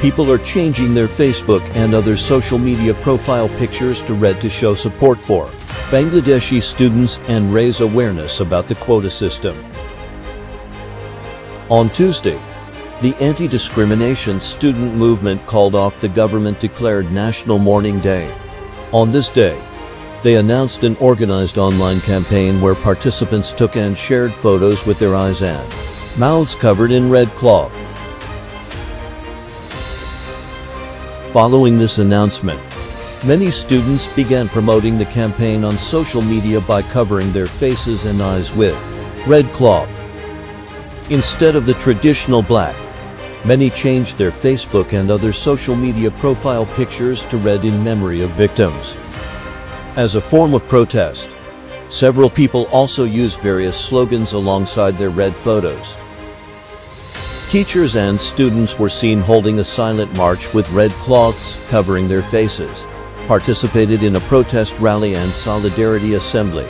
People are changing their Facebook and other social media profile pictures to red to show support for Bangladeshi students and raise awareness about the quota system. On Tuesday, the anti-discrimination student movement called off the government-declared National Mourning Day. On this day, they announced an organized online campaign where participants took and shared photos with their eyes and mouths covered in red cloth. Following this announcement, many students began promoting the campaign on social media by covering their faces and eyes with red cloth. Instead of the traditional black, many changed their Facebook and other social media profile pictures to red in memory of victims. As a form of protest, several people also used various slogans alongside their red photos. Teachers and students were seen holding a silent march with red cloths covering their faces, participated in a protest rally and solidarity assembly.